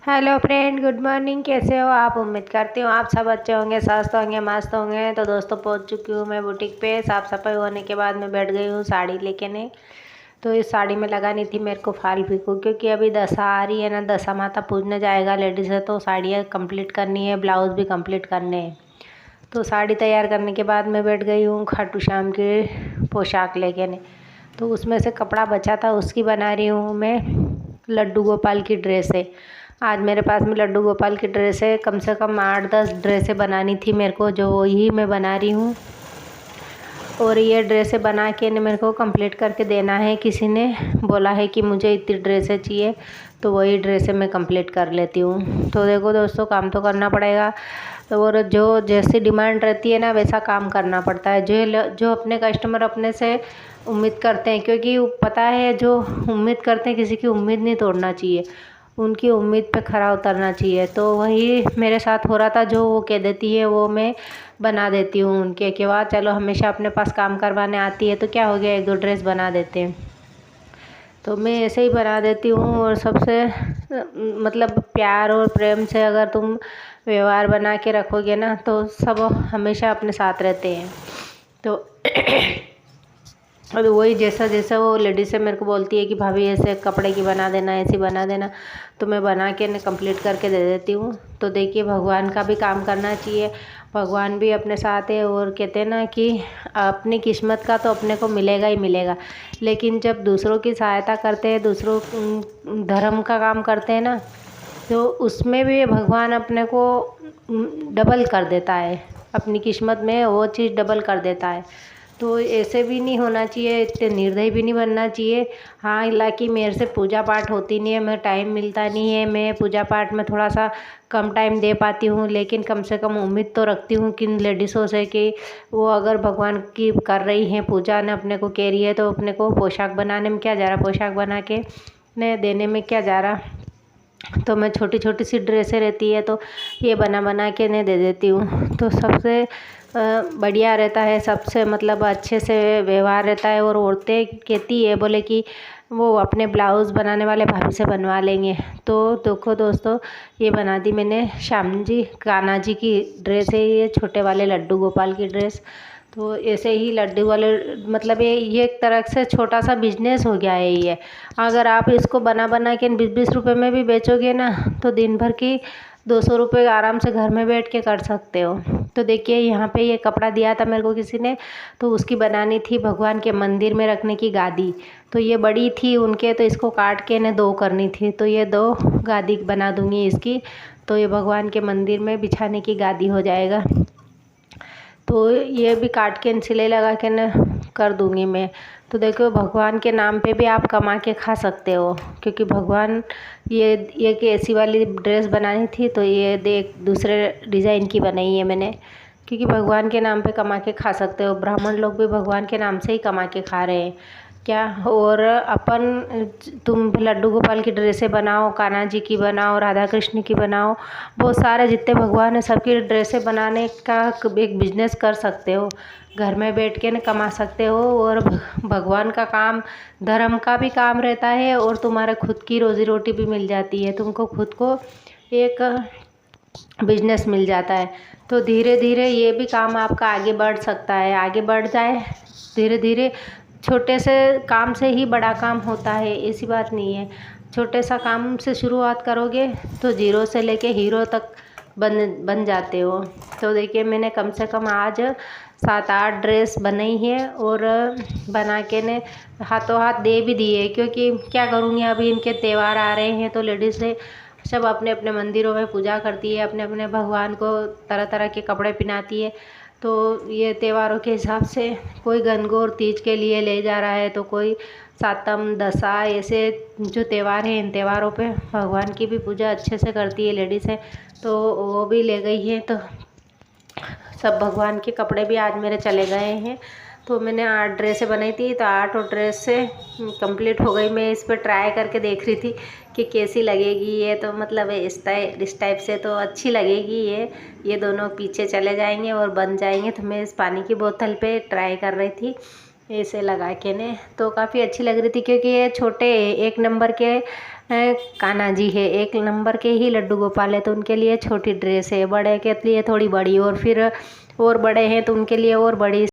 Hello friend, good morning. कैसे हो आप? उम्मीद करती हूँ आप सब अच्छे होंगे, स्वस्थ होंगे, मस्त होंगे। तो दोस्तों, पहुँच चुकी हूँ मैं बुटीक पे। साफ़ सफाई होने के बाद मैं बैठ गई हूँ साड़ी लेके ने। तो इस साड़ी में लगानी थी मेरे को फाल पीको, क्योंकि अभी दशा आ रही है ना, दशा माता पूजने जाएगा लेडीज़ है, तो साड़ियाँ कंप्लीट करनी है, ब्लाउज भी कंप्लीट करने हैं। तो साड़ी तैयार करने के बाद मैं बैठ गई हूँ खाटू श्याम की पोशाक लेके ने। तो उसमें से कपड़ा बचा था, उसकी बना रही हूँ मैं लड्डू गोपाल की ड्रेस है। आज मेरे पास में लड्डू गोपाल की ड्रेस है, कम से कम 8-10 ड्रेसें बनानी थी मेरे को, जो वही मैं बना रही हूँ। और ये ड्रेसें बना के ने मेरे को कंप्लीट करके देना है। किसी ने बोला है कि मुझे इतनी ड्रेसें चाहिए, तो वही ड्रेसें मैं कंप्लीट कर लेती हूँ। तो देखो दोस्तों, काम तो करना पड़ेगा, और जो जैसी डिमांड रहती है ना, वैसा काम करना पड़ता है। जो अपने कस्टमर अपने से उम्मीद करते हैं, क्योंकि पता है जो उम्मीद करते हैं, किसी की उम्मीद नहीं तोड़ना चाहिए, उनकी उम्मीद पे खरा उतरना चाहिए। तो वही मेरे साथ हो रहा था, जो वो कह देती है वो मैं बना देती हूँ उनके के बाद। चलो, हमेशा अपने पास काम करवाने आती है तो क्या हो गया, 1-2 ड्रेस बना देते हैं। तो मैं ऐसे ही बना देती हूँ। और सबसे मतलब प्यार और प्रेम से अगर तुम व्यवहार बना के रखोगे ना, तो सब हमेशा अपने साथ रहते हैं। तो और वही जैसा जैसा वो लेडीज़ से मेरे को बोलती है कि भाभी ऐसे कपड़े की बना देना, ऐसी बना देना, तो मैं बना के ना कंप्लीट करके दे देती हूँ। तो देखिए, भगवान का भी काम करना चाहिए, भगवान भी अपने साथ है। और कहते हैं ना कि अपनी किस्मत का तो अपने को मिलेगा ही मिलेगा, लेकिन जब दूसरों की सहायता करते हैं, दूसरों धर्म का काम करते हैं ना, तो उसमें भी भगवान अपने को डबल कर देता है, अपनी किस्मत में वो चीज़ डबल कर देता है। तो ऐसे भी नहीं होना चाहिए, इतने निर्दयी भी नहीं बनना चाहिए। हाँ, हालांकि मेरे से पूजा पाठ होती नहीं है, मैं टाइम मिलता नहीं है, मैं पूजा पाठ में थोड़ा सा कम टाइम दे पाती हूँ, लेकिन कम से कम उम्मीद तो रखती हूँ किन लेडीज़ों से कि वो अगर भगवान की कर रही हैं पूजा ने, अपने को कह रही है, तो अपने को पोशाक बनाने में क्या जा रहा, पोशाक बना के ने देने में क्या जा रहा। तो मैं छोटी छोटी सी ड्रेसें रहती है, तो ये बना बना के ने दे देती हूँ। तो सबसे बढ़िया रहता है, सबसे मतलब अच्छे से व्यवहार रहता है। और औरतें कहती है बोले कि वो अपने ब्लाउज़ बनाने वाले भाभी से बनवा लेंगे। तो देखो दोस्तों, ये बना दी मैंने श्याम जी कान्हा जी की ड्रेस है, ये छोटे वाले लड्डू गोपाल की ड्रेस। तो ऐसे ही लड्डू वाले मतलब ये एक तरह से छोटा सा बिजनेस हो गया है ये। अगर आप इसको बना बना के 20-20 रुपए में भी बेचोगे ना, तो दिन भर की 200 रुपये आराम से घर में बैठ के कर सकते हो। तो देखिए, यहाँ पे ये कपड़ा दिया था मेरे को किसी ने, तो उसकी बनानी थी भगवान के मंदिर में रखने की गादी। तो ये बड़ी थी उनके, तो इसको काट के इन्हें 2 करनी थी, तो ये 2 गादी बना दूँगी इसकी। तो ये भगवान के मंदिर में बिछाने की गादी हो जाएगा। तो ये भी काट के सिलाई लगा के न कर दूँगी मैं। तो देखो, भगवान के नाम पे भी आप कमा के खा सकते हो, क्योंकि भगवान ये कि ऐसी वाली ड्रेस बनानी थी, तो ये देख दूसरे डिज़ाइन की बनाई है मैंने, क्योंकि भगवान के नाम पे कमा के खा सकते हो। ब्राह्मण लोग भी भगवान के नाम से ही कमा के खा रहे हैं क्या। और अपन तुम लड्डू गोपाल की ड्रेसें बनाओ, कान्हा जी की बनाओ, राधा कृष्ण की बनाओ, बहुत सारे जितने भगवान हैं सबकी ड्रेसें बनाने का एक बिजनेस कर सकते हो, घर में बैठ के न कमा सकते हो। और भगवान का काम, धर्म का भी काम रहता है, और तुम्हारे खुद की रोज़ी रोटी भी मिल जाती है, तुमको खुद को एक बिजनेस मिल जाता है। तो धीरे धीरे ये भी काम आपका आगे बढ़ सकता है, आगे बढ़ जाए धीरे धीरे। छोटे से काम से ही बड़ा काम होता है, ऐसी बात नहीं है। छोटे सा काम से शुरुआत करोगे तो जीरो से लेके हीरो तक बन जाते हो। तो देखिए, मैंने कम से कम आज 7-8 ड्रेस बनाई है, और बना के ने हाथों हाथ दे भी दिए, क्योंकि क्या करूँगी, अभी इनके त्यौहार आ रहे हैं, तो लेडीज़ से सब अपने अपने मंदिरों में पूजा करती है, अपने अपने भगवान को तरह तरह के कपड़े पहनाती है। तो ये त्योहारों के हिसाब से कोई गणगौर तीज के लिए ले जा रहा है, तो कोई सातम दशा, ऐसे जो त्यौहार हैं, इन त्योहारों पे भगवान की भी पूजा अच्छे से करती है लेडीज़ है, तो वो भी ले गई है। तो सब भगवान के कपड़े भी आज मेरे चले गए हैं। तो मैंने 8 ड्रेसें बनाई थी, तो 8 ड्रेस से कंप्लीट हो गई। मैं इस पर ट्राई करके देख रही थी कि कैसी लगेगी ये, तो मतलब इस टाइप से तो अच्छी लगेगी ये दोनों पीछे चले जाएंगे और बन जाएंगे। तो मैं इस पानी की बोतल पे ट्राई कर रही थी ऐसे लगा के ने तो काफ़ी अच्छी लग रही थी, क्योंकि ये छोटे 1 नंबर के कान्हा जी है, 1 नंबर के ही लड्डू गोपाल है, तो उनके लिए छोटी ड्रेस है, बड़े के लिए थोड़ी बड़ी, और फिर और बड़े हैं तो उनके लिए और बड़ी